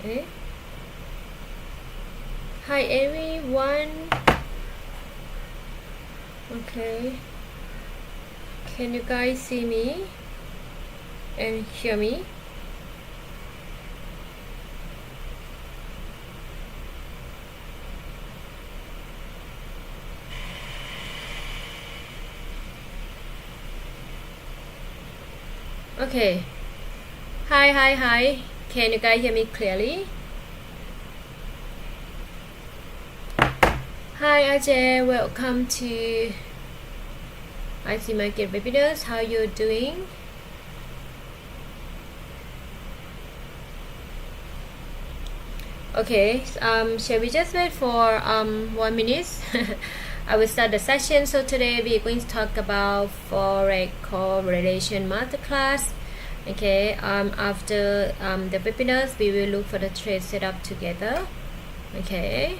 Okay. Hi everyone. Okay. Can you guys see me and hear me? Okay. Hi. Can you guys hear me clearly? Hi Ajay, welcome to IC Market Webinars. How you doing? Okay, shall we just wait for 1 minute? I will start the session. So today we're going to talk about Forex correlation masterclass. Okay, after the webinars, we will look for the trade setup together. Okay.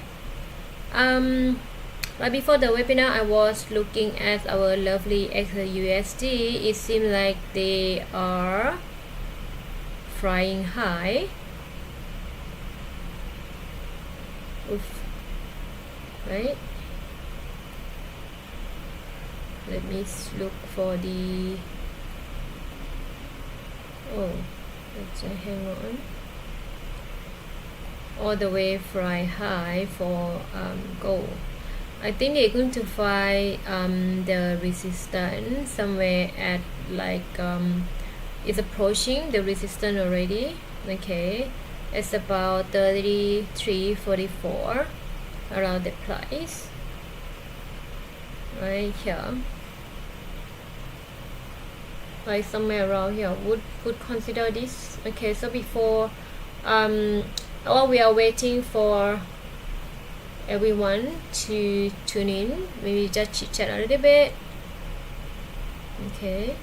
Right before the webinar, I was looking at our lovely XUSD. It seems like they are flying high. Oof. Right. Let me look for the. Oh, let's hang on. All the way fly high for gold. I think they're going to find the resistance somewhere at like it's approaching the resistance already. Okay, it's about 33.44 around the price right here, like somewhere around here would consider this. Okay, so before while we are waiting for everyone to tune in, maybe just chit chat a little bit. Okay.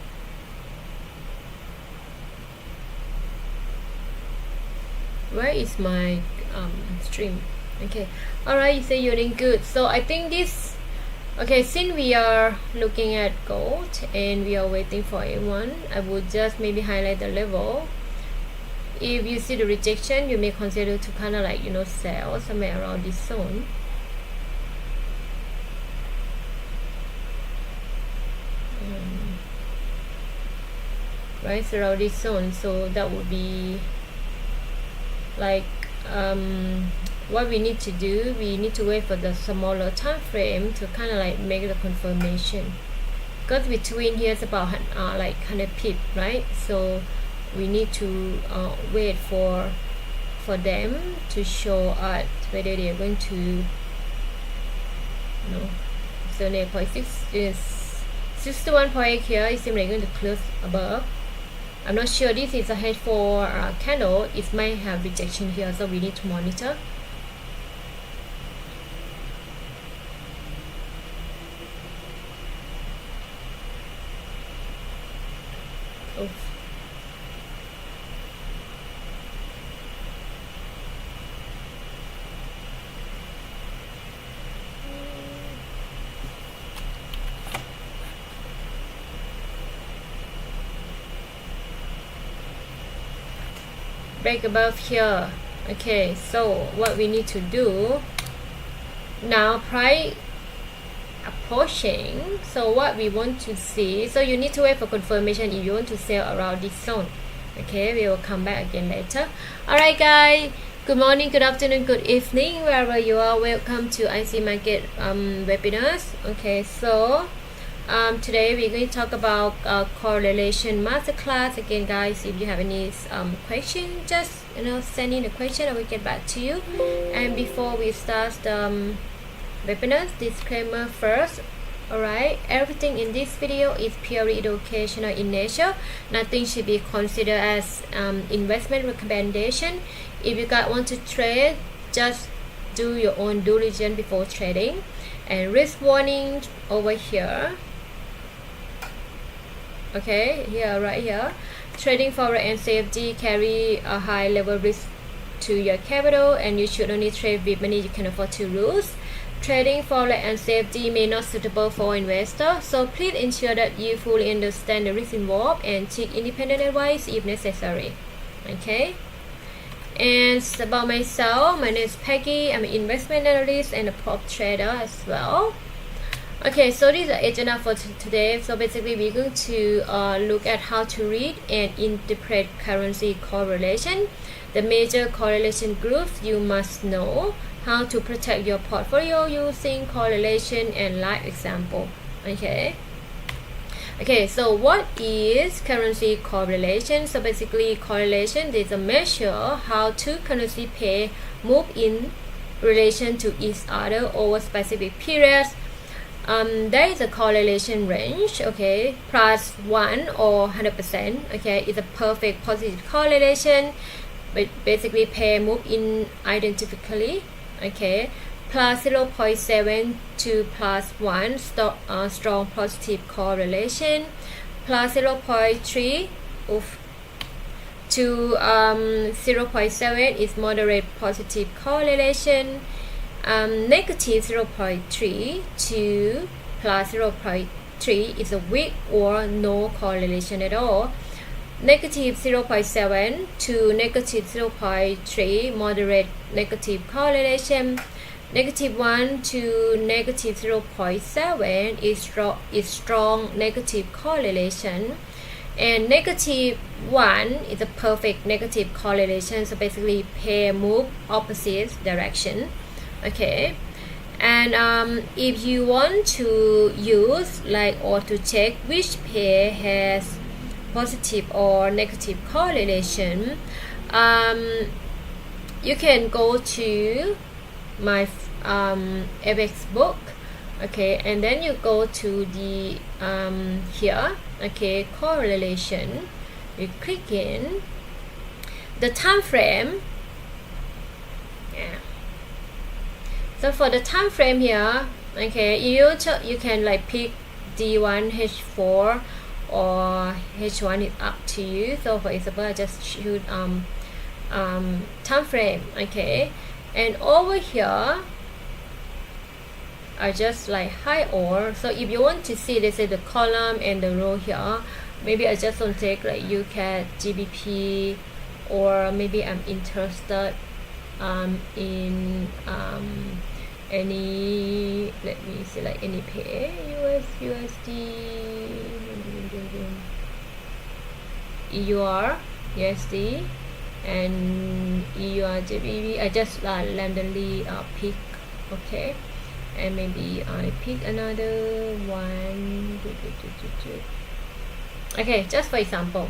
Where is my stream? Okay. Alright, you say you're doing good. So I think this. Okay, since we are looking at gold and we are waiting for everyone, I would just maybe highlight the level. If you see the rejection, you may consider to kind of like, sell somewhere around this zone. Right, so around this zone. So that would be like what we need to do. We need to wait for the smaller time frame to kind of like make the confirmation, because between here is about like 100 pip, right? So we need to wait for them to show us whether they are going to, so 0.6 is 61.8 here. It seems like going to close above. I'm not sure. This is a head for candle. It might have rejection here, so we need to monitor. Oof. Break above here. Okay, so what we need to do now, price approaching, so what we want to see, so you need to wait for confirmation if you want to sell around this zone. Okay, we will come back again later. Alright guys, good morning, good afternoon, good evening, wherever you are. Welcome to IC Market webinars. Okay, so today we're going to talk about correlation masterclass. Again guys, if you have any question, just send in a question, I will get back to you. And before we start the webinars, disclaimer first. Alright, everything in this video is purely educational in nature. Nothing should be considered as investment recommendation. If you guys want to trade, just do your own due diligence before trading. And risk warning over here. Okay, here, right here. Trading Forex and CFD carry a high level risk to your capital, and you should only trade with money you can afford to lose. Trading Forex and CFD may not suitable for investors, so please ensure that you fully understand the risk involved and seek independent advice if necessary. Okay. And about myself, my name is Peggy. I'm an investment analyst and a prop trader as well. Okay, so this is the agenda for today. So basically we're going to look at how to read and interpret currency correlation, the major correlation groups you must know, how to protect your portfolio using correlation and live example. Okay, so what is currency correlation? So basically correlation is a measure how two currency pair move in relation to each other over specific periods. There is a correlation range, okay, plus 1 or 100%, okay, is a perfect positive correlation, but basically pair move in identically, okay, plus 0.7 to plus 1 strong positive correlation, plus 0.3 to 0.7 is moderate positive correlation, negative 0.3 to plus 0.3 is a weak or no correlation at all. Negative 0.7 to negative 0.3 moderate negative correlation. Negative 1 to negative 0.7 is strong negative correlation. And negative 1 is a perfect negative correlation. So basically pair move opposite direction. Okay, and if you want to use or to check which pair has positive or negative correlation, you can go to my FX book, okay, and then you go to the here, okay, correlation. You click in the time frame. So for the time frame here, okay, you can pick D1, H4 or H1 is up to you. So for example, I just choose time frame, okay, and over here I just high or. So if you want to see, let's say the column and the row here, maybe I just want to take UCAD, GBP, or maybe I'm interested in any, let me see, any pair, USD, EUR, USD, and EUR, JBP. I just randomly pick, okay, and maybe I pick another one. Okay, just for example.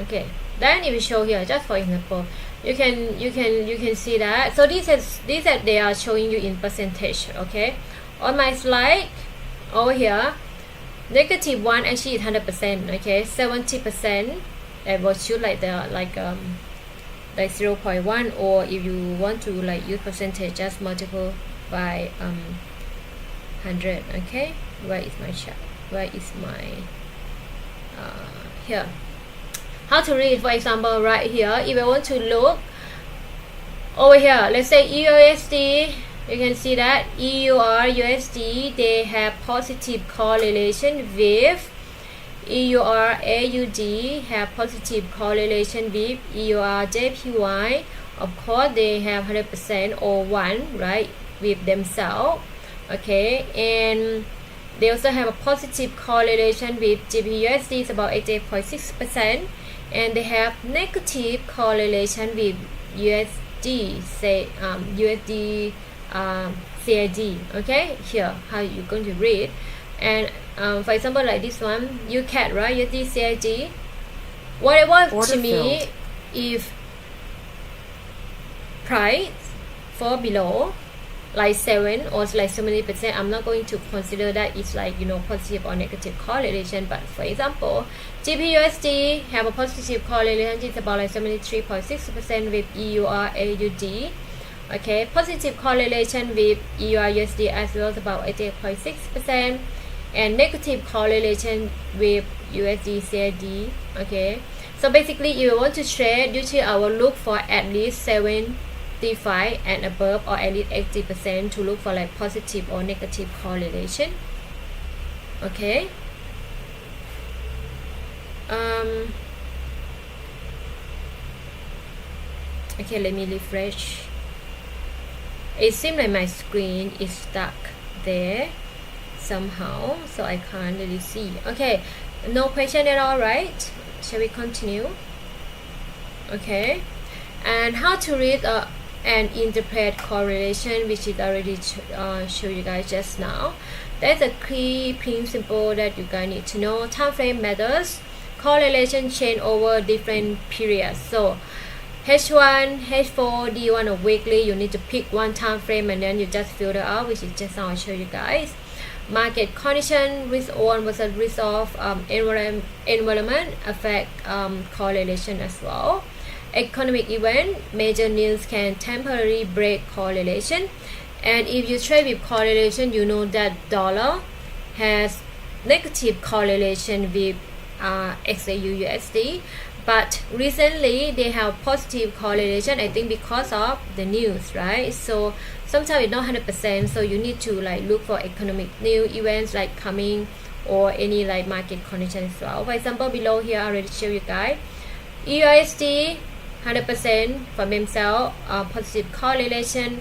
Okay, then if you show here, just for example, you can see that. So these they are showing you in percentage. Okay, on my slide over here, negative 1 actually is 100%. Okay, 70% I will choose the 0.1, or if you want to use percentage, just multiple by 100. Okay, where is my chart? Where is my here? How to read, for example, right here, if I want to look over here, let's say EURUSD, you can see that EURUSD, they have positive correlation with EURAUD, have positive correlation with EURJPY. Of course, they have 100% or 1, right, with themselves. Okay, and they also have a positive correlation with GBPUSD, it's about 88.6%. And they have negative correlation with USD, say USD CAD. Okay, here how you're going to read. And for example, this one, UCAD, right, USD CAD. Whatever to me, if price fall below 7 or so many percent, I'm not going to consider that it's positive or negative correlation. But for example, GBPUSD have a positive correlation, it's about 73.6% with EURAUD. Okay, positive correlation with EURUSD as well, about 88.6%, and negative correlation with USD CAD. Okay, so basically if you want to trade, usually I will look for at least 75 and above, or at least 80% to look for positive or negative correlation. Okay, Okay, let me refresh. It seems like my screen is stuck there somehow, so I can't really see. Okay, no question at all, right? Shall we continue? Okay, and how to read and interpret correlation, which is already show you guys just now. That's a key principle that you guys need to know. Time frame matters. Correlation change over different periods. So H1, H4, D1 or weekly, you need to pick one time frame and then you just filter out, which is just now I show you guys. Market condition, risk on versus risk off, environment affect correlation as well. Economic event, major news can temporarily break correlation. And if you trade with correlation, you know that dollar has negative correlation with XAU USD, but recently they have positive correlation, I think because of the news, right? So sometimes it's not 100%, so you need to like look for economic new events like coming or any like market condition as well. For example, below here I already show you guys USD 100% from themselves, positive correlation.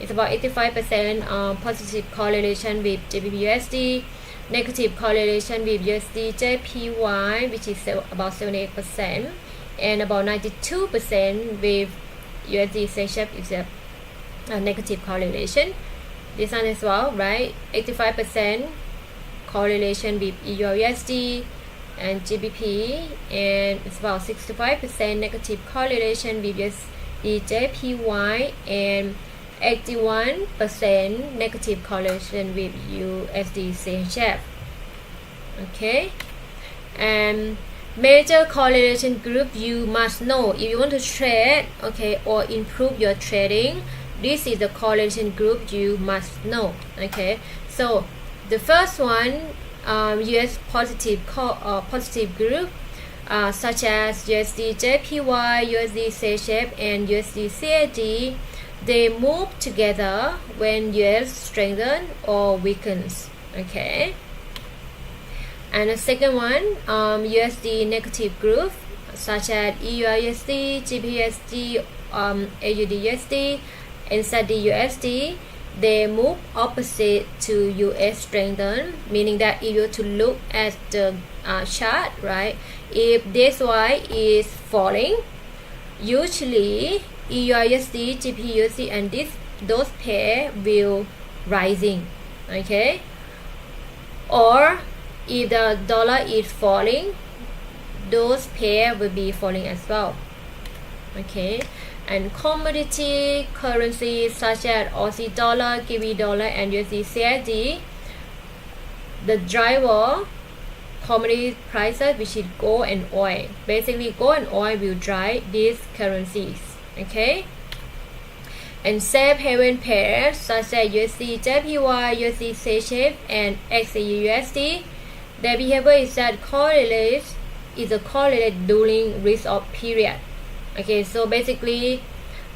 It's about 85% positive correlation with GBP/USD, negative correlation with USD JPY, which is about 78%, and about 92% with USD CHF is a negative correlation. This one as well, right? 85% correlation with EUR/USD and GBP, and it's about 65% negative correlation with USD JPY, and 81% negative correlation with USD CHF. Okay, and major correlation group you must know if you want to trade, okay, or improve your trading. This is the correlation group you must know. Okay, so the first one, US positive positive group, such as USD JPY, USD CHF, and USD CAD. They move together when US strengthens or weakens. Okay, and the second one, USD negative group, such as EUR/USD, GBP/USD, AUD/USD, and NZD/USD. They move opposite to US strengthen, meaning that if you were to look at the chart, right, if this Y is falling, usually EUR/USD, GBP/USD, and those pair will rising. Okay, or if the dollar is falling, those pair will be falling as well. Okay, and commodity currencies such as Aussie dollar, Kiwi dollar, and USD CAD, the driver commodity prices, which is gold and oil. Basically, gold and oil will drive these currencies. Okay, and safe haven pairs such as USD JPY, USD CHF, and XAU USD, their behavior is that correlate during risk off period. Okay, so basically,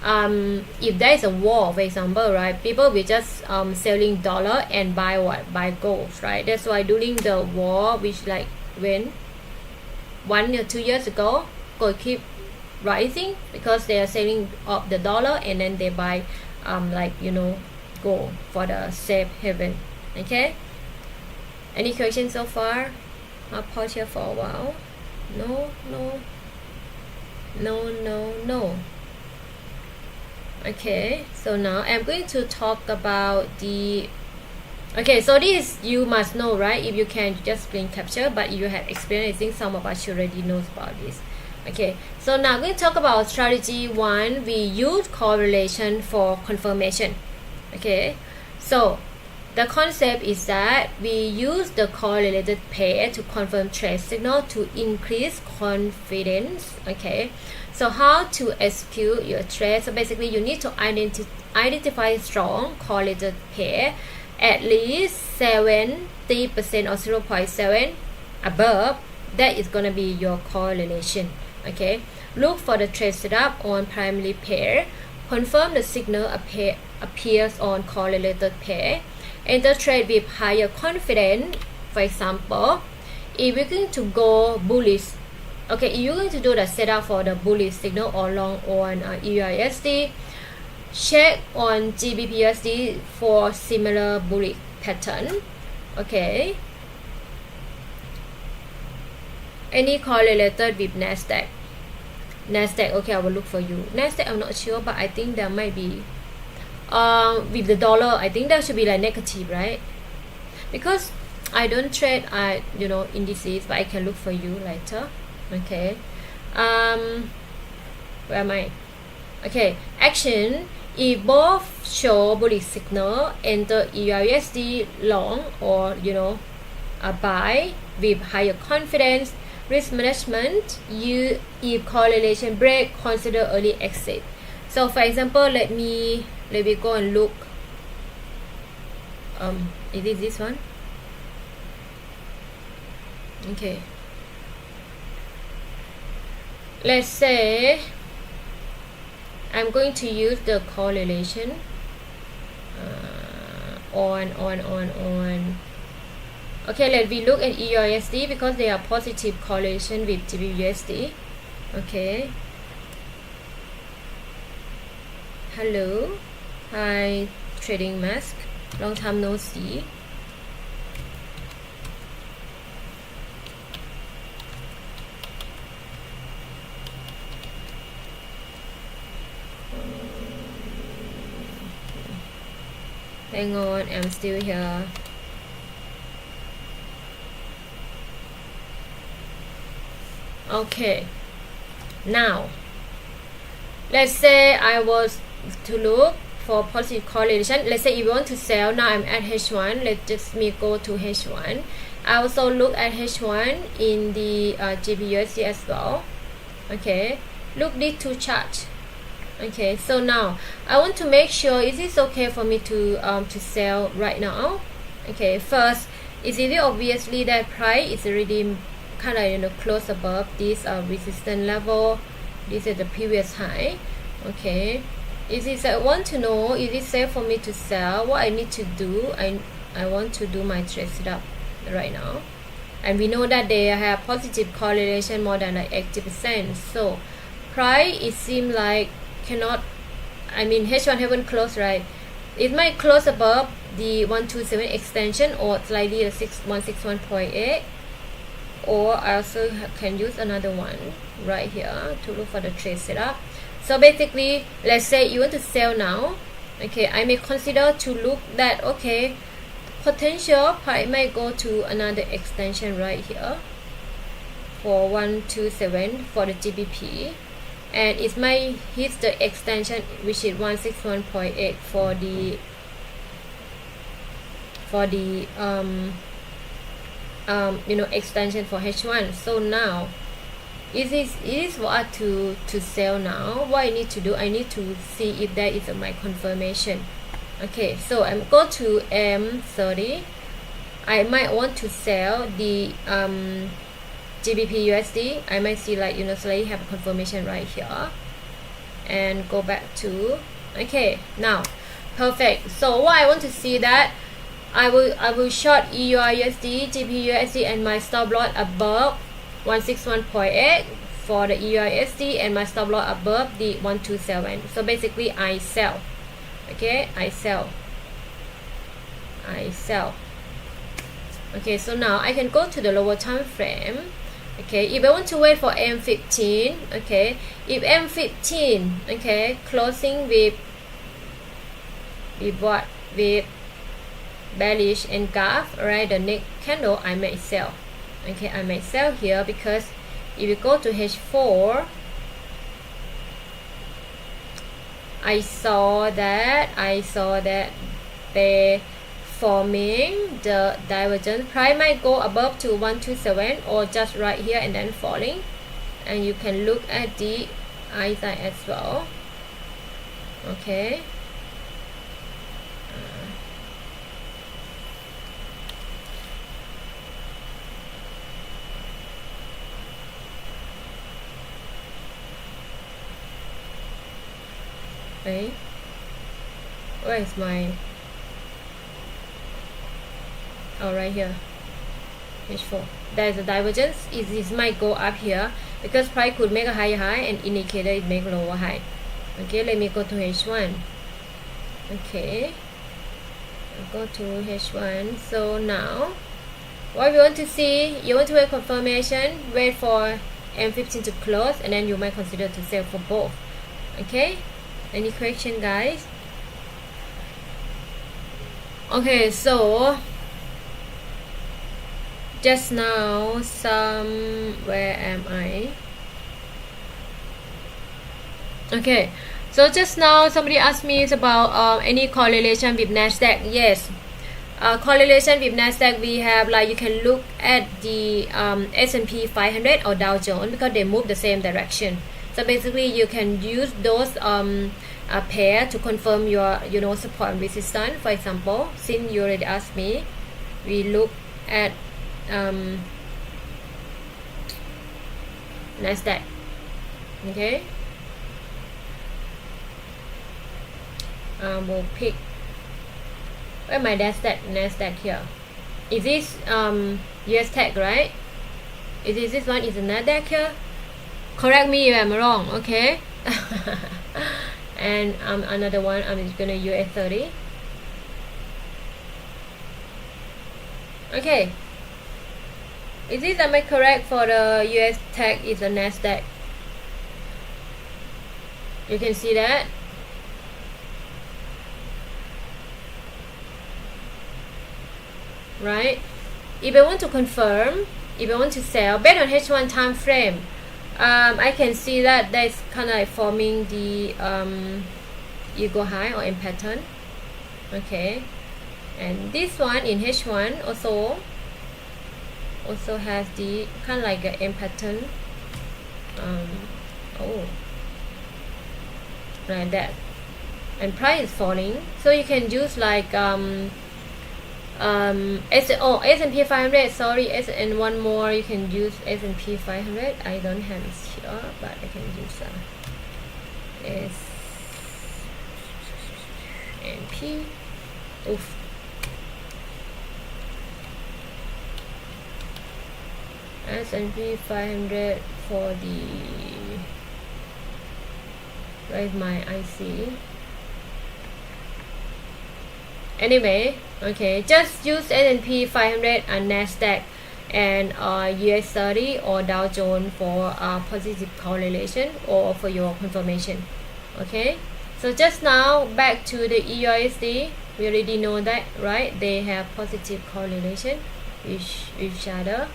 if there is a war, for example, right, people will just selling dollar and buy gold, right? That's why during the war, which like when 1 or 2 years ago, gold keep rising because they are selling up the dollar and then they buy like gold for the safe haven. Okay, any questions so far? I'll pause here for a while. No. Okay, so now I'm going to talk about the so this you must know, right? If you can just screen capture, but if you have experience, I think some of us already knows about this. Okay, so now I'm going to talk about strategy 1. We use correlation for confirmation. Okay, so the concept is that we use the correlated pair to confirm trade signal to increase confidence. Okay, so how to execute your trade? So basically, you need to identify strong correlated pair, at least 70% or 0.7 above. That is gonna be your correlation. Okay, look for the trade setup on primary pair. Confirm the signal appears on correlated pair. Enter trade with higher confidence. For example, if we're going to go bullish Okay, you're going to do the setup for the bullish signal or long on EURUSD. Check on GBPUSD for similar bullish pattern. Okay. Any correlated with Nasdaq? Nasdaq, okay, I will look for you. Nasdaq, I'm not sure, but I think there might be. With the dollar, I think that should be like negative, right? Because I don't trade, indices, but I can look for you later. Okay. Where am I? Okay. Action. If both show bullish signal, enter EURUSD long or a buy with higher confidence. Risk management. If correlation break, consider early exit. So for example, let me go and look. Is it this one? Okay. Let's say I'm going to use the correlation on. Okay, let me look at EURUSD because they are positive correlation with GBPUSD. Okay. Hello. Hi, trading mask. Long time no see. Hang on, I'm still here. Okay, now let's say I was to look for positive correlation. Let's say if you want to sell, now I'm at H1. Let's just go to H1. I also look at H1 in the GBPUSD as well. Okay, look these two charts. Okay, so now I want to make sure is this okay for me to sell right now. Okay, first it's really obviously that price is already kind of close above this resistance level. This is the previous high. Okay, I want to know is it safe for me to sell. What I need to do, I want to do my trade setup right now, and we know that they have positive correlation more than like 80%. So price it seems like cannot, H1 haven't closed, right? It might close above the 127 extension or slightly the 161.8, or I also can use another one right here to look for the trade setup. So basically, let's say you want to sell now. Okay, I may consider to look that, okay, potential price might go to another extension right here for 127 for the GBP, and it might hit the extension which is 161.8 for the extension for H1. So now it is what to sell now. What I need to do, I need to see if there is my confirmation. Okay, so I'm go to M30. I might want to sell the GBPUSD. I might see like slightly have a confirmation right here, and go back to, okay, now perfect. So what I want to see that I will short EURUSD, GBPUSD, and my stop loss above 161.8 for the EURUSD, and my stop loss above the 127. So basically I sell. Okay, I sell. Okay, so now I can go to the lower time frame. Okay, if I want to wait for M15, okay, if M15, okay, closing with what? With bearish and gap, right, the next candle, I may sell. Okay, I may sell here because if you go to H4, I saw that they forming the divergence. Price might go above to 127 or just right here and then falling, and you can look at the I side as well. Okay, okay, where is my, oh, right here, H4. There's a divergence. It might go up here, because price could make a higher high and indicator it make lower high. Okay, let me go to H1. Okay, I'll go to H1. So now what we want to see, you want to wait confirmation, wait for M15 to close, and then you might consider to sell for both. Okay, any question, guys? Okay, so just now where am I? Okay, so just now somebody asked me about any correlation with Nasdaq. Yes, correlation with Nasdaq we have, like you can look at the S&P 500 or Dow Jones because they move the same direction. So basically you can use those pair to confirm your support and resistance. For example, since you already asked me, we look at Nasdaq. Okay, we'll pick where my Nasdaq here. Is this US tech, right? Is this one is a Nasdaq here? Correct me if I'm wrong. Okay. And another one, I'm just gonna US 30. Okay, am I correct for the US tech is a Nasdaq? You can see that. Right? If I want to confirm, if I want to sell based on H1 time frame, I can see that that's kind of like forming the ego high or M pattern. Okay, and this one in H1 also has the kind of like a M pattern. Like that, and price is falling, so you can use like S&P 500, sorry, and one more, you can use S&P 500. I don't have it here, but I can use S&P. Oof. S&P 500 for the, where's my IC? Anyway, okay, just use S&P 500 and Nasdaq and US 30 or Dow Jones for positive correlation or for your confirmation. Okay, so just now back to the EURUSD, we already know that, right? They have positive correlation with each other.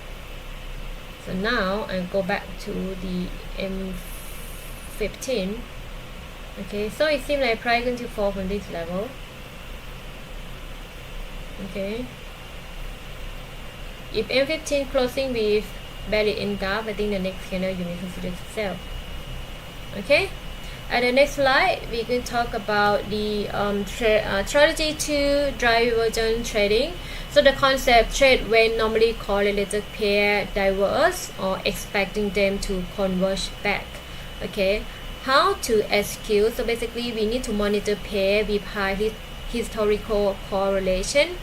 So now I go back to the M15. Okay, so it seems like price going to fall from this level. Okay, if M15 closing with belly in gap, I think the next candle you may consider to sell. Okay, at the next slide we can talk about the strategy to drive divergence trading. So the concept trade when normally correlated pair diverge or expecting them to converge back. Okay, how to execute? So basically we need to monitor pair with high historical correlation,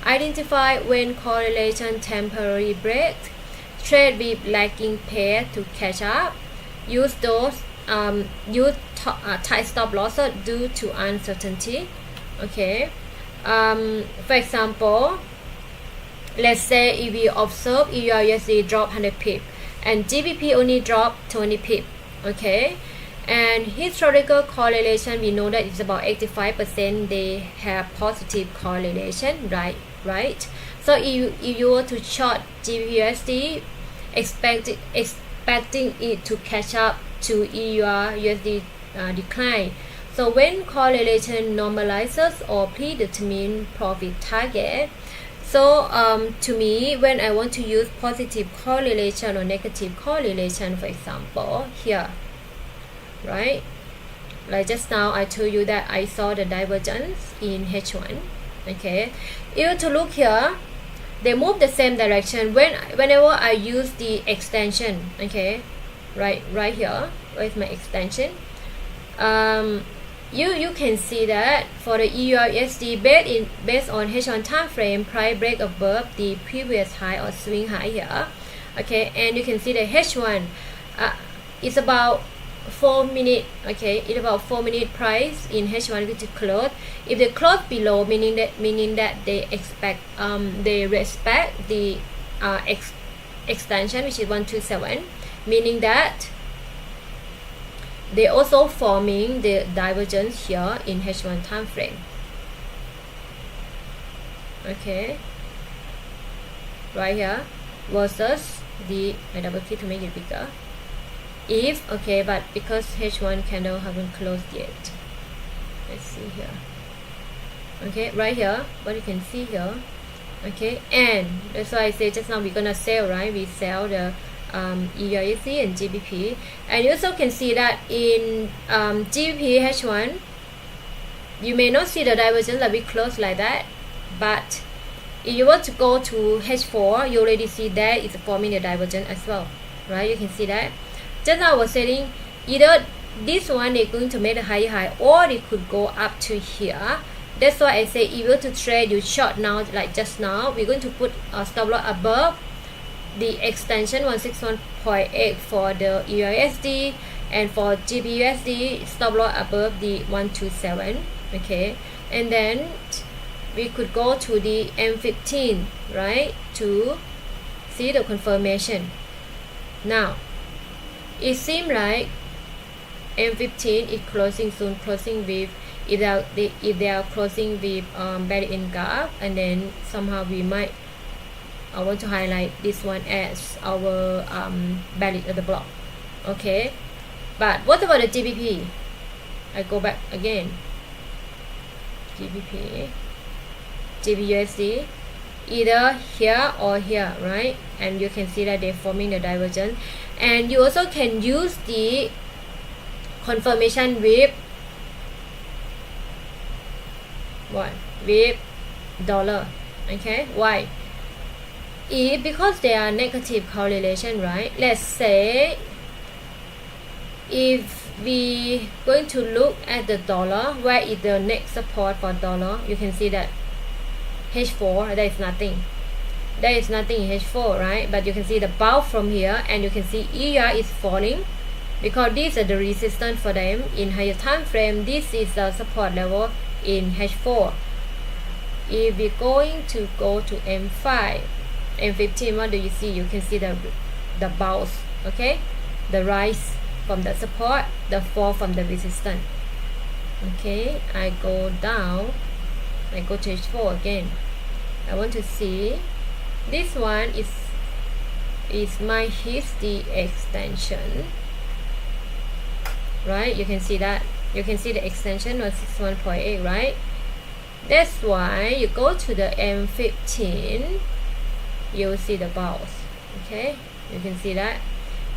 identify when correlation temporarily breaks, trade with lagging pair to catch up, use those tight stop losses due to uncertainty. Okay, for example, let's say if we observe EURUSD drop 100 pip and GBP only drop 20 pip. Okay, and historical correlation, we know that it's about 85% they have positive correlation, right? So if you were to short GBUSD, expecting it to catch up to EURUSD decline. So when correlation normalizes or predetermined profit target, so to me, when I want to use positive correlation or negative correlation, for example here, right, like just now I told you that I saw the divergence in H1. Okay, if you to look here, they move the same direction whenever I use the extension. Okay, right here, where's my extension? You can see that for the EURUSD based on H1 time frame, price break above the previous high or swing high here. Okay, and you can see the H1 it's about 4 minute. Okay, it's about 4 minute price in H1 going to close. If they close below, meaning that they respect the extension, which is 127, meaning that they also forming the divergence here in H1 time frame. Okay, right here versus the, I double click to make it bigger. If, okay, but because H1 candle haven't closed yet, let's see here. Okay, right here, what you can see here. Okay, and that's why I say just now we're gonna sell, right? We sell the EUSD and GBP, and you also can see that in GBP H1 you may not see the divergence like we close like that, but if you were to go to H4, you already see that it's forming the divergence as well, right? You can see that. Just now I was saying either this one they're going to make a higher high, or they could go up to here. That's why I say if you were to trade, you short now, like just now, we're going to put a stop loss above the extension 161.8 for the EUSD, and for GBUSD stop loss above the 127. Okay, and then we could go to the M15, right, to see the confirmation. Now it seems like M15 is closing soon, closing with, if they are closing with bearish in gap, and then somehow we might, I want to highlight this one as our bearish at the block. Okay, but what about the GBP? I go back again. GBUSD, either here or here, right? And you can see that they're forming the divergence. And you also can use the confirmation with what? With dollar. Okay, why? Because they are negative correlation, right? Let's say if we going to look at the dollar, where is the next support for dollar? You can see that H4, there is nothing. There is nothing in H4, right? But you can see the bounce from here, and you can see ER is falling because these are the resistance for them in higher time frame. This is the support level in H4. If we're going to go to M5, M15, what do you see? You can see the bounce, okay? The rise from the support, the fall from the resistance. Okay, I go down, I go to H4 again. I want to see this one is my the extension, right? You can see that, you can see the extension was 61.8, right? That's why you go to the M15, you will see the bounce. Okay, you can see that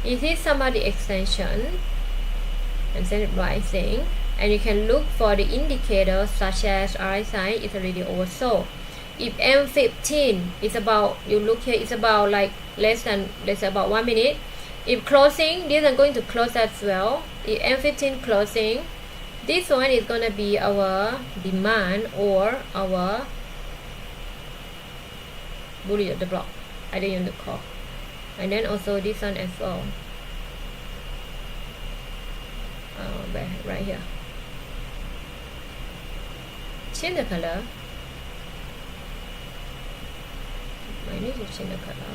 it is some of the extension and then rising, and you can look for the indicators such as RSI is already oversold. If M15 is about, you look here, it's about like less than about 1 minute. If closing, these are going to close as well. If M15 closing, this one is going to be our demand or our bullish at the block. I didn't even call. And then also this one as well. Right here. Change the color. I need to change the color.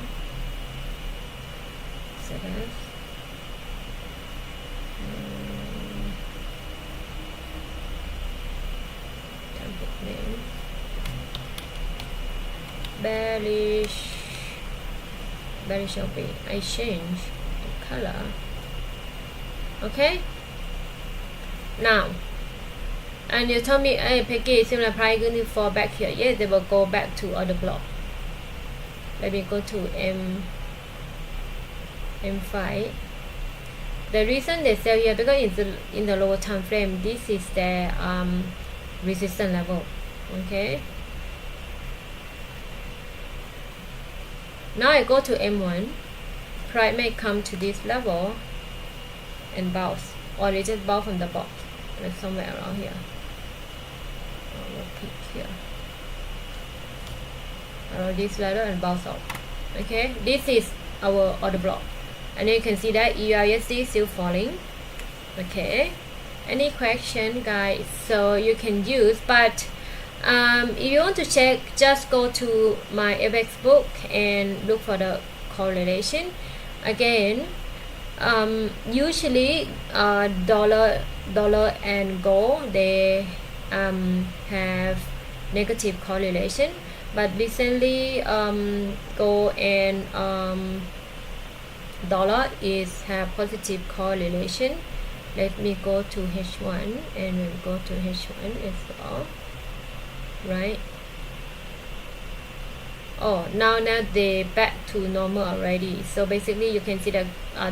Settings. Template name. Bearish shopping. I change the color. Okay. Now, and you told me, hey Peggy, similar price going to fall back here. Yes, they will go back to other block. Let me go to M5. The reason they sell here because it's in the lower time frame. This is their resistance level. Okay. Now I go to M1. Price may come to this level and bounce, or they just bounce from the bottom. Like somewhere around here. We'll pick here. Around this ladder and bounce out. Okay, this is our order block. and you can see that EURUSD is still falling. Okay, any question, guys? So you can use, but if you want to check, just go to my FX book and look for the correlation. Again, usually dollar and gold, they have negative correlation, but recently gold and dollar have positive correlation. Let me go to H1 and we'll go to H1 as well, right? Oh, now they back to normal already. So basically you can see that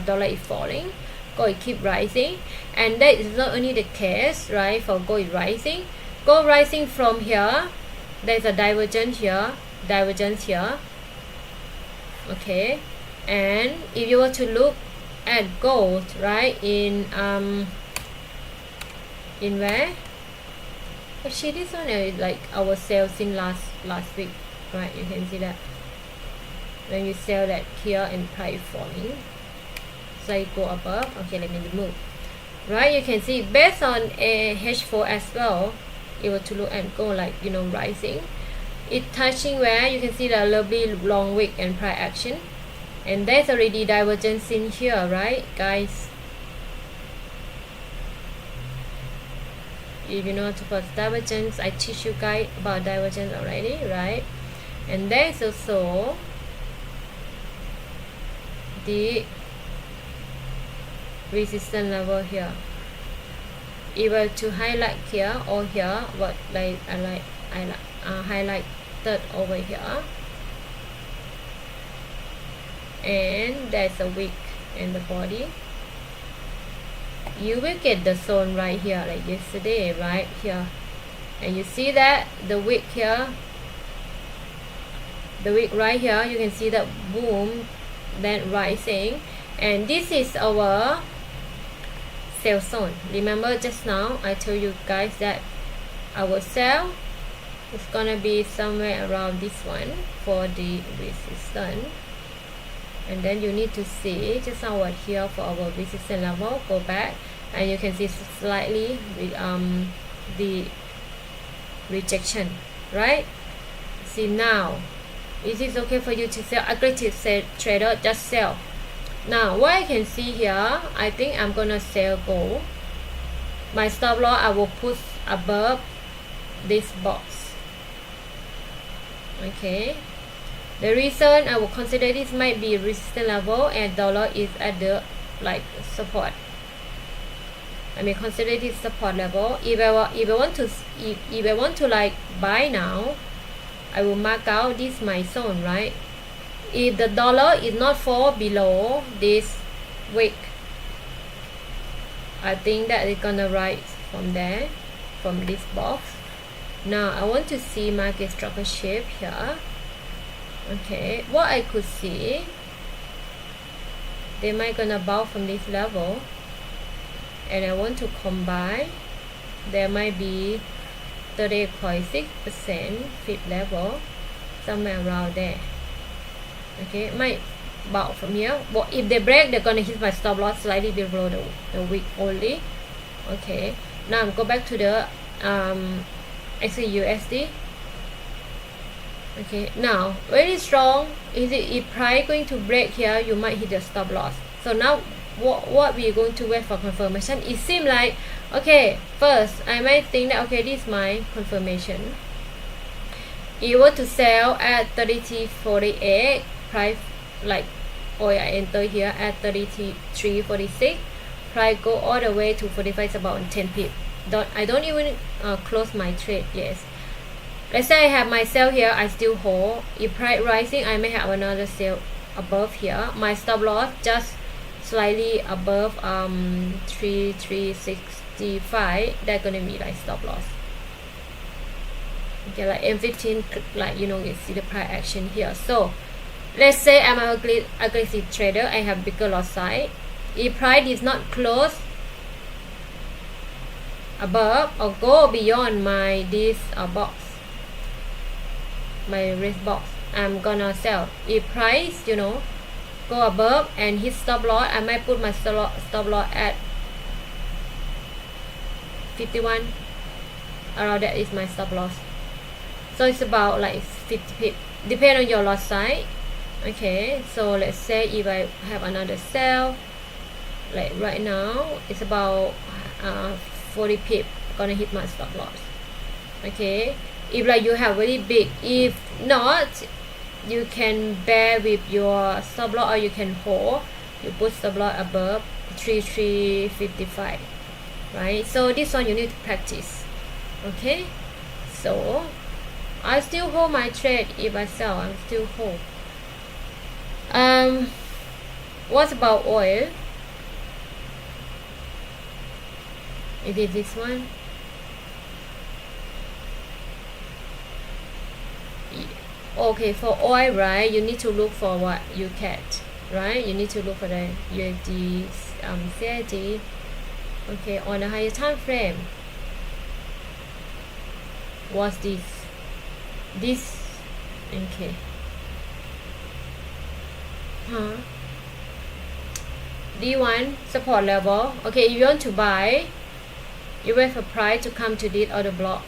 dollar is falling, gold is keep rising, and that is not only the case, right? For gold is rising, gold rising from here, there's a divergence here, okay. And if you were to look at gold, right, in where actually this one is like our sales in last week, right? You can see that when you sell that here and price falling, so it go above. Okay, let me remove, right? You can see based on a H4 as well, you were to look at gold, like, you know, rising, it touching where you can see the lovely long wick and price action, and there's already divergence in here, right, guys? If you know about divergence, I teach you guys about divergence already, right? And there's also the resistance level here. If I were to highlight here or here, what like I highlighted over here, and there's a wick in the body, you will get the zone right here, like yesterday, right here. And you see that the wick here, the wick right here, you can see that boom, then rising, and this is our sell zone. Remember just now I told you guys that our sell is gonna be somewhere around this one for the resistance, and then you need to see just now what here for our resistance level. Go back and you can see slightly with the rejection, right? See now, is it okay for you to sell? Aggressive trader, just sell. Now what I can see here, I think I'm gonna sell gold. My stop loss I will put above this box. Okay, the reason I will consider this might be resistance level, and dollar is at the like support. I may consider this support level. If I want to like buy now, I will mark out this my zone, right? If the dollar is not fall below this wick, I think that it's gonna rise from there, from this box. Now I want to see market structure shape here. Okay, what I could see, they might gonna bounce from this level, and I want to combine. There might be 38.6% fifth level, somewhere around there. Okay, might bounce from here, but if they break, they're gonna hit my stop loss slightly below the wick only. Okay, now I'm go back to the XAUSD. Okay, now very strong. If price going to break here, you might hit the stop loss. So now what we're going to wait for confirmation. It seems like, okay, first I might think that, okay, this is my confirmation. You want to sell at 33.48 price, like, oh yeah, enter here at 33.46, price go all the way to 45, is about 10 pip. I don't even close my trade. Yes, let's say I have my sell here, I still hold. If price rising, I may have another sell above here. My stop loss just slightly above 3365. That's gonna be like stop loss. Okay, like M15, like, you know, you see the price action here. So let's say I'm an aggressive trader, I have bigger loss size. If price is not close above or go beyond my this box, my risk box, I'm gonna sell. If price, you know, go above and hit stop loss, I might put my stop loss at 51. Around that is my stop loss. So it's about like 50 pip, depend on your lot size. Okay, so let's say if I have another sell, like right now it's about 40 pip gonna hit my stop loss. Okay, if like you have very big, if not, you can bear with your stop loss, or you can hold, you put stop loss above 3355, right? So this one you need to practice. Okay, so I still hold my trade. If I sell, I still hold. What about oil? It is this one. Okay, for oil, right, you need to look for what you catch, right? You need to look for the USD CAD. Okay, on a higher time frame. What's this? This, okay. D1 support level. Okay, if you want to buy, you wait for price to come to this other block.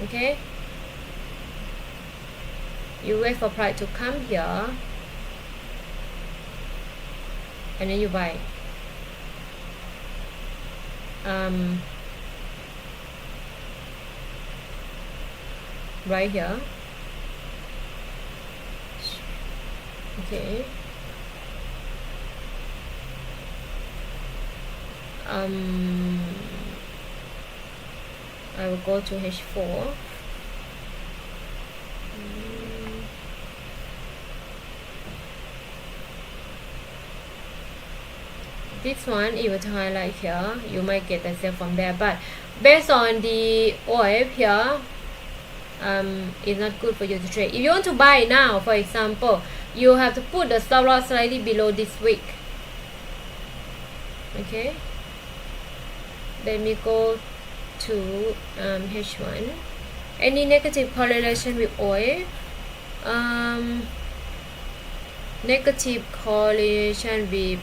Okay, you wait for price to come here, and then you buy. Right here. Okay. I will go to H4. This one, if you highlight here, you might get a sell from there, but based on the OF here, it's not good for you to trade. If you want to buy now, for example, you have to put the stop loss slightly below this wick. Okay, let me go to H1. Any negative correlation with oil? Negative correlation with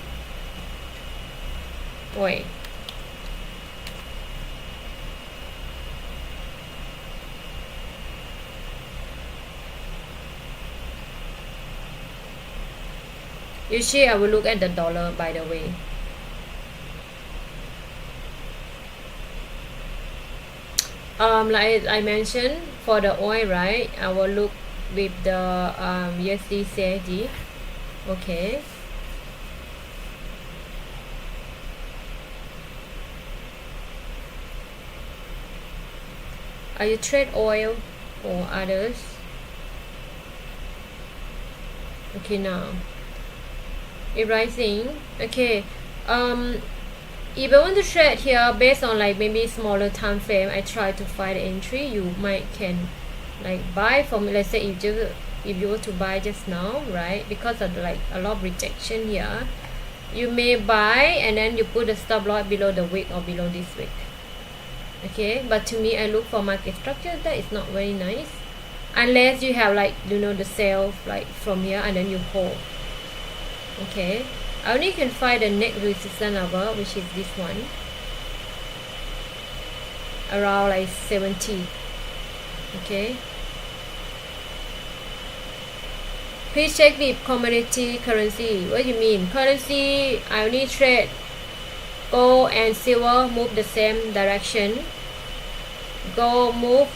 oil. Usually I will look at the dollar, by the way. Like I mentioned, for the oil, right, I will look with the USD CAD. Okay, are you trade oil or others? Okay, now it rising. Okay, if I want to trade here based on like maybe smaller time frame, I try to find entry. You might can like buy from, let's say if you were to buy just now, right, because of like a lot of rejection here, you may buy and then you put the stop loss below the wick or below this wick. Okay, but to me, I look for market structure that is not very nice, unless you have like, you know, the sell like from here and then you hold. Okay, I only can find the next resistance level, which is this one, around like 70. Okay, please check the commodity currency. What do you mean? Currency, I only trade gold and silver, move the same direction. Gold move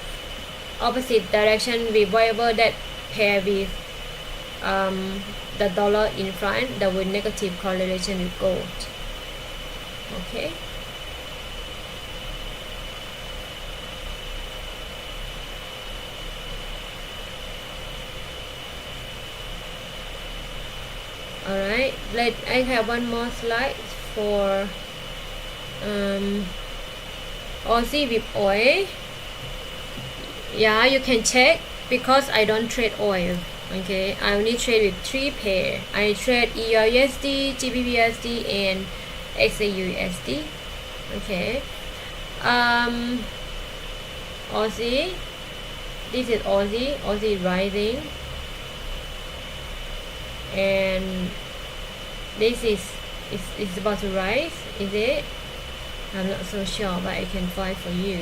opposite direction with whatever that pair with the dollar in front, that with negative correlation with gold. Okay, alright, I have one more slide for Aussie with oil. Yeah, you can check, because I don't trade oil. Okay, I only trade with 3 pair. I trade EURUSD, GBPUSD, and XAUUSD. Okay, Aussie. This is Aussie. Aussie rising, and this is about to rise, is it? I'm not so sure, but I can find for you.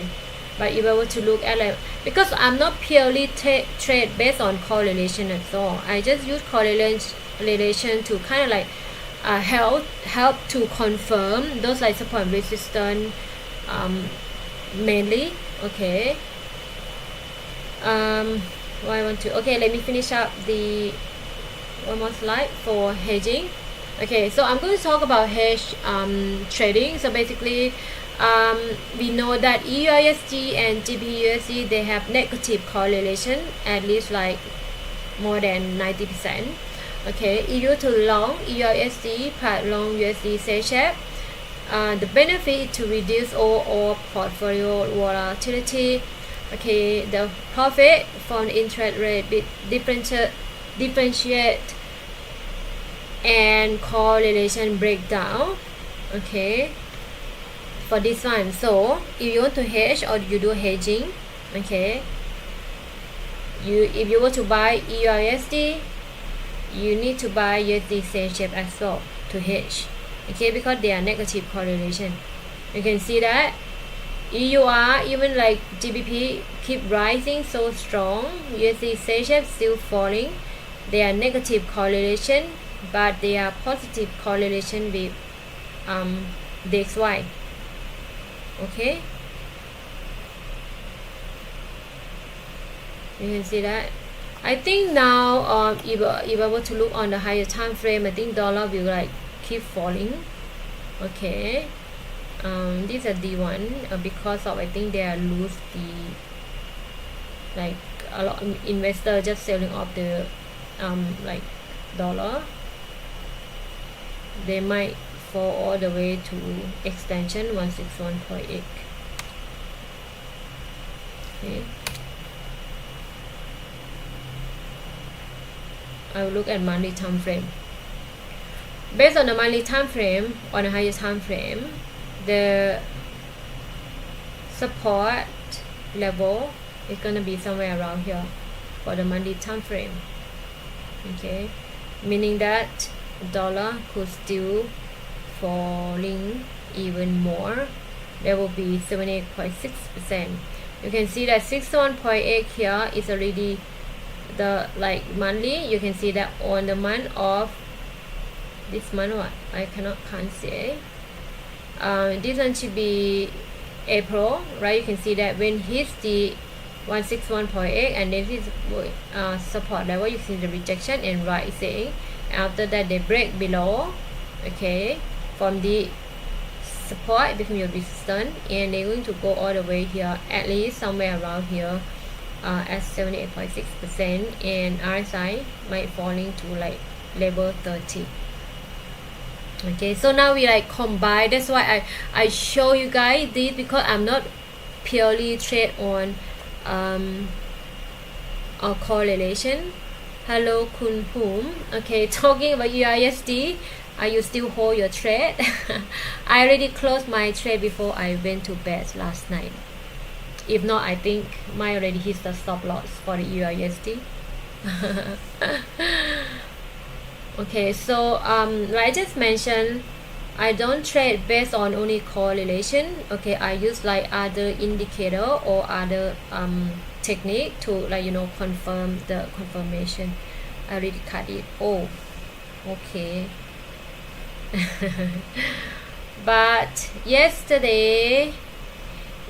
But if I were to look at like, because I'm not purely trade based on correlation at all, I just use correlation to kind of like help to confirm those like support and resistance, mainly. Okay. What I want to, okay, let me finish up the one more slide for hedging. Okay, so I'm going to talk about hedge trading. So basically, we know that EURUSD and GBPUSD, they have negative correlation, at least like more than 90%. Okay, if you to long EURUSD part long USD C-shape, the benefit to reduce overall portfolio volatility. Okay, the profit from interest rate differentiate and correlation breakdown. Okay, for this one, so if you want to hedge or you do hedging, okay, if you want to buy EURUSD, you need to buy USD C-shape as well to hedge. Okay, because they are negative correlation. You can see that EUR, even like GBP, keep rising so strong. USD C-shape still falling. They are negative correlation, but they are positive correlation with DXY. Okay, you can see that. I think now if I were to look on the higher time frame, I think dollar will like keep falling. Okay, these are D1 because of, I think they are lose the, like a lot of investors just selling off the like dollar. They might fall all the way to extension 161.8. Okay, I will look at monthly time frame. Based on the monthly time frame, on the higher time frame, the support level is gonna be somewhere around here for the monthly time frame. Okay, meaning that dollar could still falling even more. There will be 78.6%. You can see that 61.8 here is already the like monthly. You can see that on the month of this month, what I can't say. This one should be April, right? You can see that when hits the 161.8 and then his support level, you see the rejection and rising. After that, they break below. Okay, from the support it becomes your resistance, and they're going to go all the way here, at least somewhere around here, at 78.6%, and RSI might falling to like level 30. Okay, so now we like combine. That's why I show you guys this, because I'm not purely trade on a correlation. Hello Kun Hum. Okay, talking about USD, you still hold your trade? I already closed my trade before I went to bed last night. If not, I think mine already hits the stop loss for the USD. Okay, so like I just mentioned, I don't trade based on only correlation. Okay, I use like other indicator or other technique to, like, you know, confirm the confirmation. I already cut it. Oh, okay. But yesterday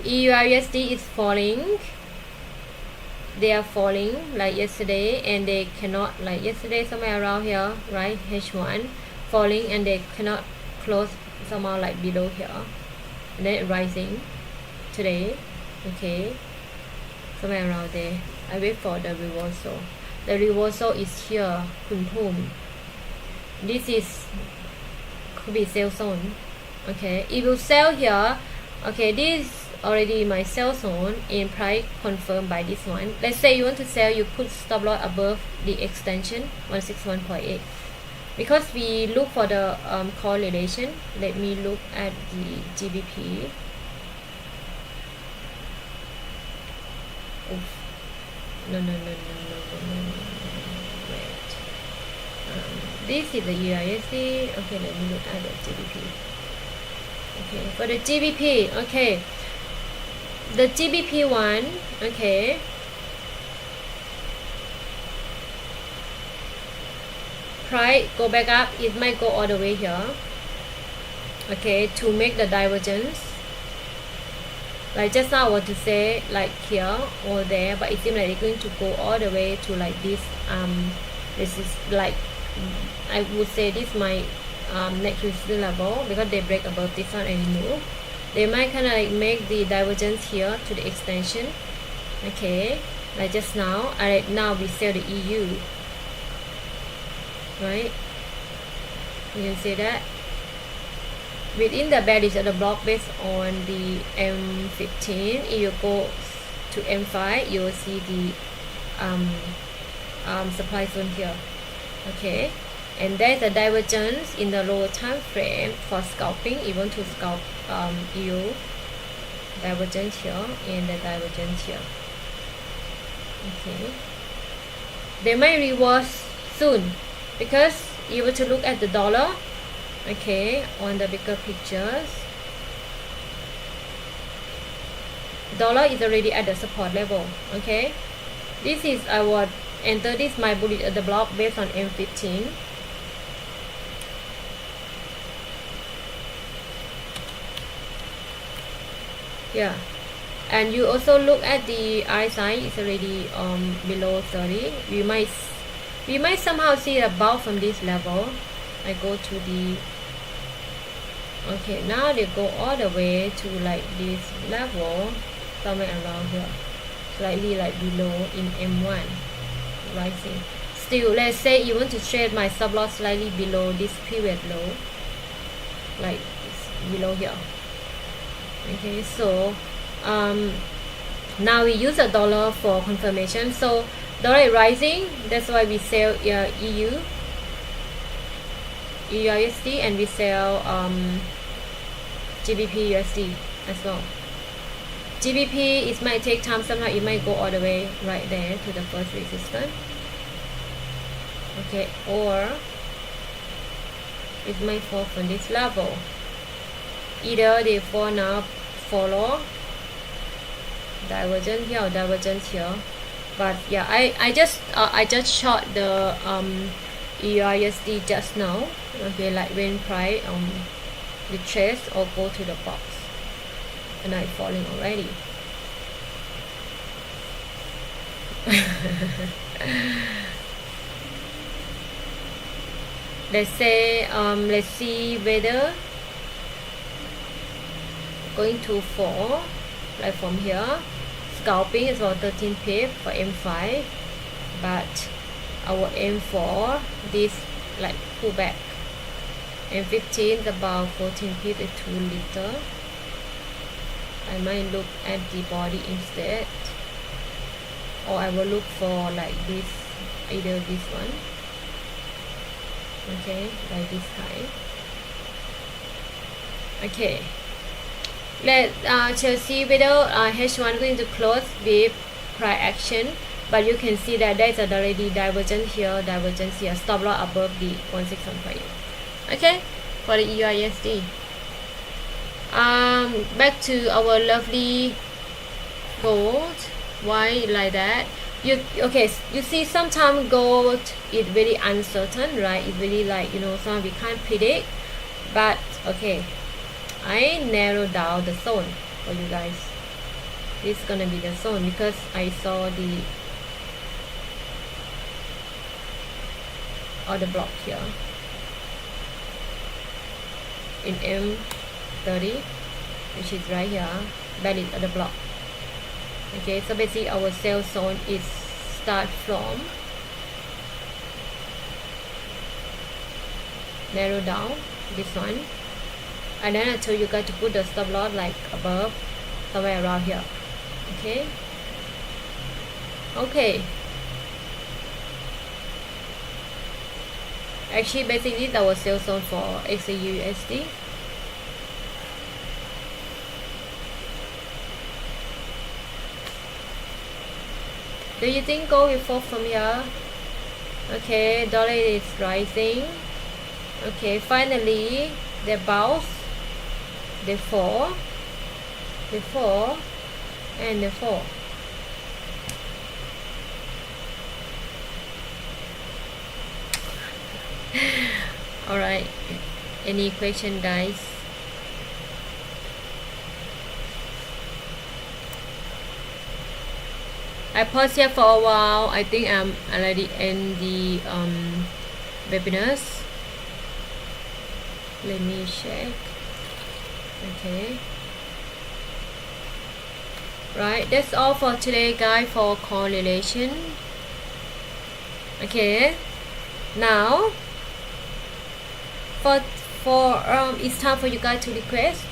EURUSD is falling. They are falling like yesterday, and they cannot, like yesterday somewhere around here, right? H1 falling, and they cannot close somehow like below here, and then rising today. Okay, somewhere around there. I wait for the reversal. The reversal is here. Kuntum. This is could be sell zone. Okay, if you sell here, okay, this already my sell zone, in price confirmed by this one. Let's say you want to sell, you put stop loss above the extension 161.8. Because we look for the correlation, let me look at the GBP. Oof. No. Wait. This is the USD. Okay, let me look at the GBP. Okay, for the GBP, okay, the GBP one, okay, price go back up, it might go all the way here, okay, to make the divergence. Like just now I want to say like here or there, but it seems like it's going to go all the way to like this. This is like, I would say this might next resistance level, because they break above this one and move. They might kind of like make the divergence here to the extension, okay, like just now. Alright, now we sell the EU, right? You can see that within the bearish of the block based on the M15. If you go to M5, you will see the supply zone here, okay, and there's a divergence in the lower time frame for scalping. You want to scalp EU, divergence here and the divergence here, okay. They might reverse soon, because you want to look at the dollar, okay, on the bigger pictures. Dollar is already at the support level, okay. This is I would enter this my bullet at the block based on M15. Yeah, and you also look at the RSI, it's already below 30. We might somehow see a bounce from this level. I go to the, okay, now they go all the way to like this level, somewhere around here, slightly like below in M1, rising. Still, let's say you want to trade my stop loss slightly below this period low, like it's below here, okay. So now we use a dollar for confirmation. So dollar is rising, that's why we sell EU USD, and we sell GBP USD as well. GBP, it might take time, sometimes it might go all the way right there to the first resistance, okay, or it might fall from this level. Either they fall now, follow divergence here or divergence here. But yeah, I just short the EURUSD just now, okay, like when price retrace or go to the box, and now it's falling already. Let's say let's see whether going to fall like from here. Scalping is about 13 pip for M5, but our aim for this like pullback. M15 is about 14 pip is 2 liter. I might look at the body instead, or I will look for like this, either this one, okay, like this high, okay. Let's see whether H1 going to close with price action, but you can see that there is already divergence here, stop loss above the 1615. Okay, for the EURUSD. Back to our lovely gold. Why like that? You see sometimes gold is very uncertain, right? It's really like, some we can't predict, but okay, I narrowed down the zone for you guys. This is gonna be the zone because I saw the other block here in M30, which is right here, valid other block. Okay, so basically our sell zone is start from narrow down this one, and then I told you guys to put the stop loss like above, somewhere around here. Okay, actually basically that was sell zone for XAUUSD. Do you think gold will fall from here? Okay, dollar is rising. Okay, finally they bounce, they fall, and they fall. All right, any question, guys? I pause here for a while. I think I'm already in the webinars. Let me check. Okay, right, that's all for today, guys, for correlation. Okay, now for it's time for you guys to request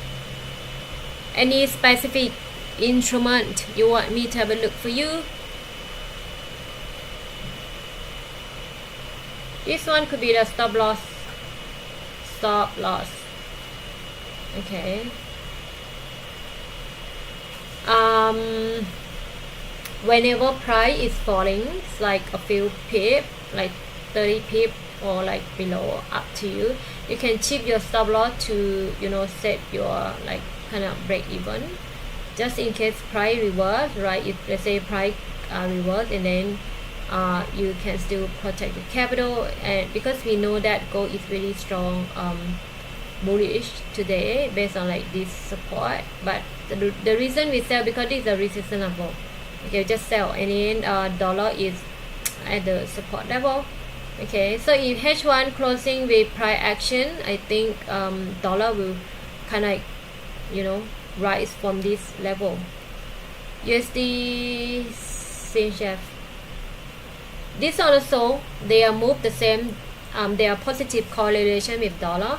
any specific instrument you want me to have a look for you. This one could be the stop loss. Okay, whenever price is falling, it's like a few pip, like 30 pip or like below, up to you. You can chip your stop loss to, you know, set your like kind of break even, just in case price reverse, right? If let's say price reverse, and then you can still protect your capital. And because we know that gold is really strong bullish today based on like this support, but the reason we sell because this is a resistance level. Okay, just sell, and then dollar is at the support level. Okay, so if H1 closing with price action, I think dollar will kind of like, you know, rise from this level. USD CHF, this also they are moved the same. They are positive correlation with dollar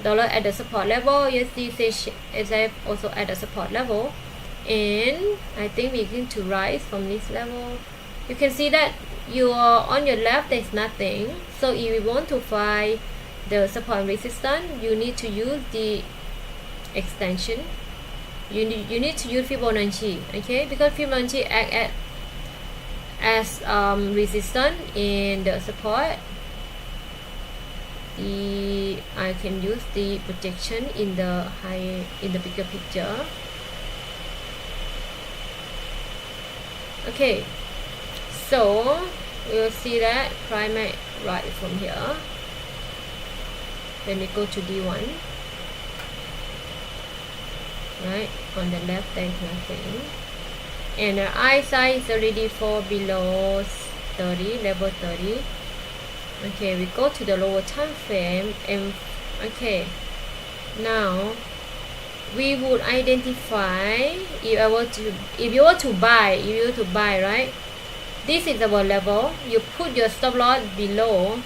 at the support level. USD CHF also at the support level, and I think we're going to rise from this level. You can see that on your left there's nothing, so if you want to find the support and resistance, you need to use the extension. You need to use Fibonacci, okay, because Fibonacci act as resistance and the support. I can use the projection in the bigger picture. Okay, so we will see that price might rise from here. Let me go to D1. Right, on the left there's nothing, and the I side is already fall below 30, level 30. Okay, we go to the lower time frame, and okay, now we would identify if you were to buy, right? This is our level. You put your stop loss below.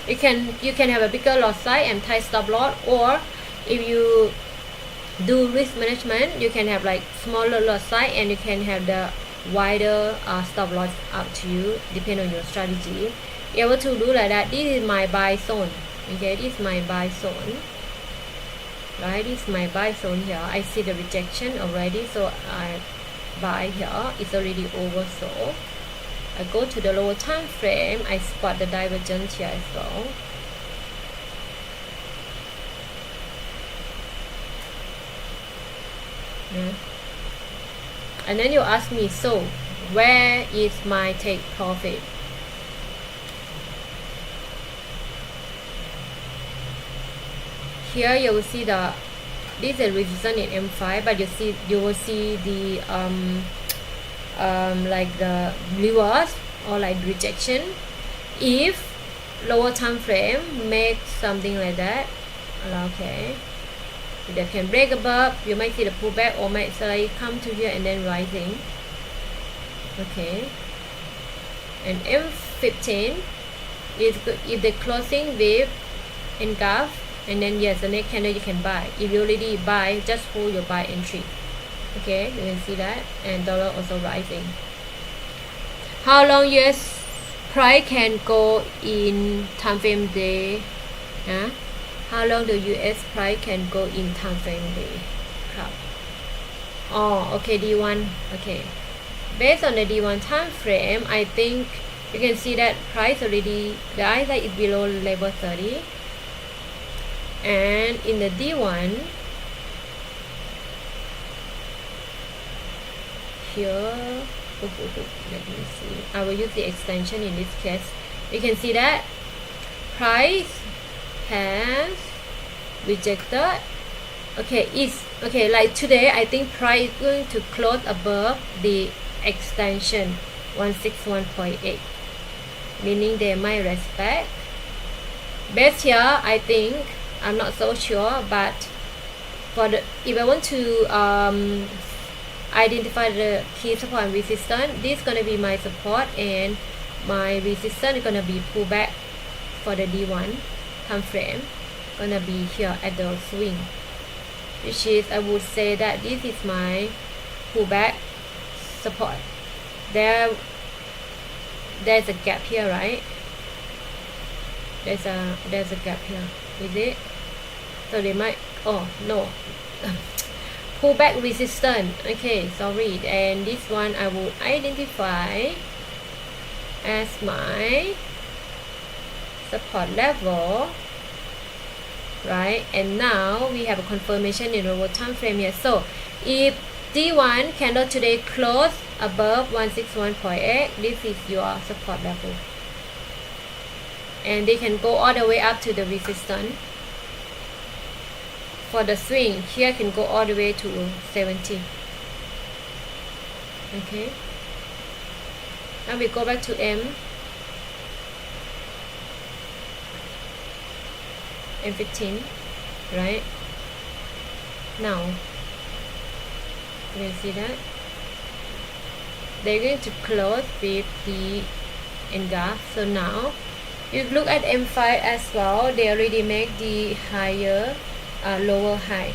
You can have a bigger loss size and tight stop loss, or if you do risk management, you can have like smaller loss size and you can have the wider stop loss, up to you, depending on your strategy. If able to do like that, this is my buy zone. Okay, this is my buy zone. Right, this is my buy zone here. I see the rejection already, so I buy here. It's already oversold. I go to the lower time frame. I spot the divergence here as well. And then you ask me, so where is my take profit? Here you will see this is resistance in M5, but you will see the like the reverse or like rejection. If lower time frame makes something like that, okay, if they can break above, you might see the pullback, or might slightly come to here and then rising. Okay, and M15 is good if they're closing with engulf. And then yes, the next candle you can buy. If you already buy, just hold your buy entry. Okay, you can see that. And dollar also rising. How long US price can go in time frame day? How long the US price can go in time frame day? Oh, okay, D1. Okay, based on the D1 time frame, I think You can see that price already, the ISI is below level 30. And in the D1, here, let me see, I will use the extension in this case. You can see that price has rejected. Okay, like today I think price is going to close above the extension 161.8, meaning they might respect. Best here, I think, I'm not so sure, but for the, if I want to identify the key support and resistance, this is gonna be my support and my resistance is gonna be pullback for the D1 time frame, gonna be here at the swing, which is, I would say that this is my pullback support. There's a gap here, right? There's a gap here, is it? So they might, oh no, pullback resistance. Okay, sorry. And this one I will identify as my support level, right? And now we have a confirmation in the time frame here. So if D1 candle today close above 161.8, this is your support level, and they can go all the way up to the resistance. For the swing here can go all the way to 70. Okay, now we go back to M15, right? Now you can see that they're going to close with the engulf. So now you look at M5 as well, they already make the higher lower high.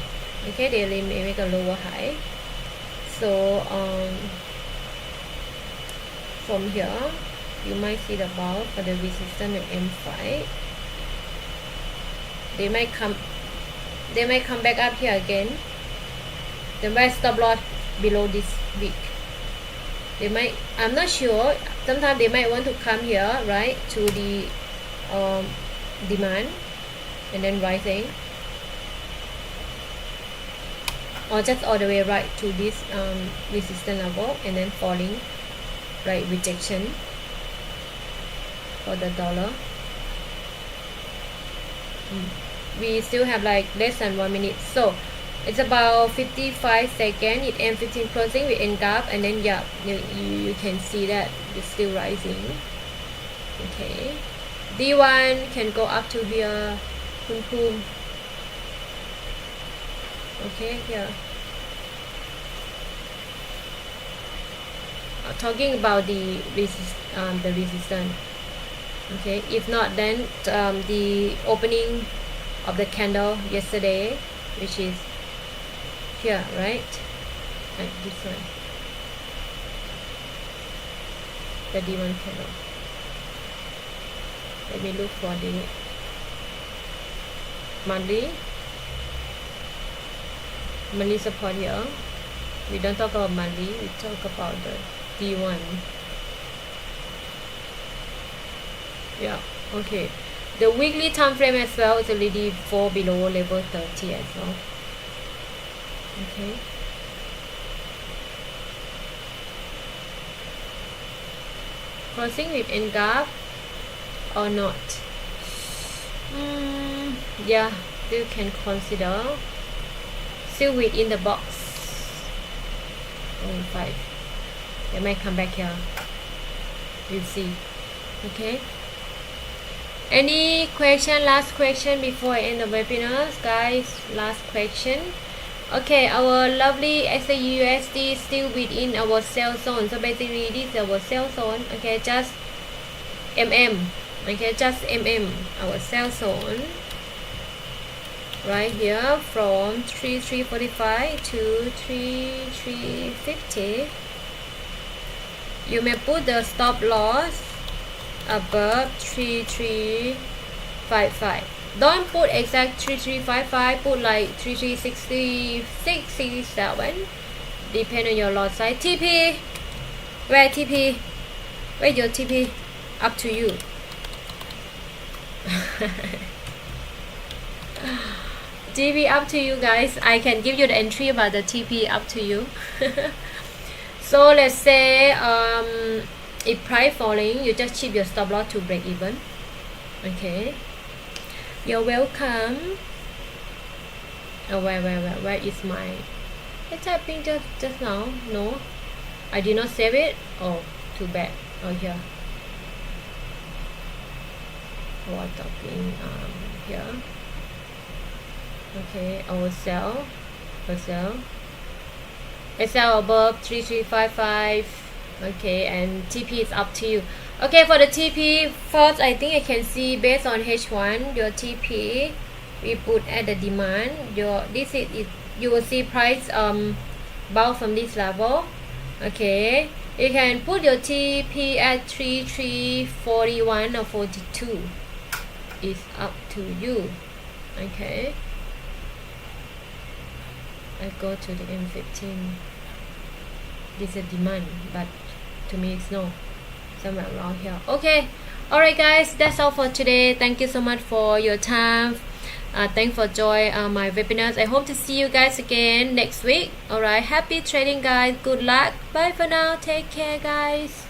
Okay, they already make a lower high. So from here you might see the bar for the resistance of M5. They might come back up here again. They might stop loss below this week. They might, I'm not sure, sometimes they might want to come here, right, to the demand and then rising, or just all the way right to this resistance level and then falling, right, rejection for the dollar. We still have like less than 1 minute, so it's about 55 seconds. It M15 closing with engulf, and then yeah, you can see that it's still rising. Okay, D1 can go up to here, boom. Okay, here talking about the resistance. Okay, if not, then the opening of the candle yesterday, which is here, right? Like this one, the D1 candle. Let me look for the monthly support here. We don't talk about monthly, we talk about the D1. Yeah, okay. The weekly time frame as well is already fall below level 30 as well. Okay. Crossing with engulf or not? Yeah, you can consider. Still within the box. 5. They might come back here. We'll see. Okay. Any question? Last question before I end the webinar, guys. Last question. Okay, our lovely SAUSD is still within our sell zone. So basically, this is our sell zone. Okay, just Okay, just our sell zone. Right here from 3345 to 3350. You may put the stop loss above 3355. Don't put exact 3355, put like 3366, 67, depend on your lot size. TP, where TP? Where's your TP? up to you. TP up to you guys. I can give you the entry, but the TP up to you. So let's say if price falling, you just keep your stop loss to break even. Okay, you're welcome. Oh, where is my typing just now? No, I did not save it. Oh, too bad. Oh, here. What talking here? Okay, I will sell. I sell above 3355. Okay, and TP is up to you. Okay, for the TP first, I think I can see based on H1 your TP we put at the demand. This is you will see price bounce from this level. Okay, you can put your TP at 3341 or 42. It's up to you. Okay, I go to the M15. This is a demand, but to me it's no, somewhere around here. Okay, alright guys, that's all for today. Thank you so much for your time. Thanks for joining my webinars. I hope to see you guys again next week. Alright, happy trading guys. Good luck. Bye for now. Take care guys.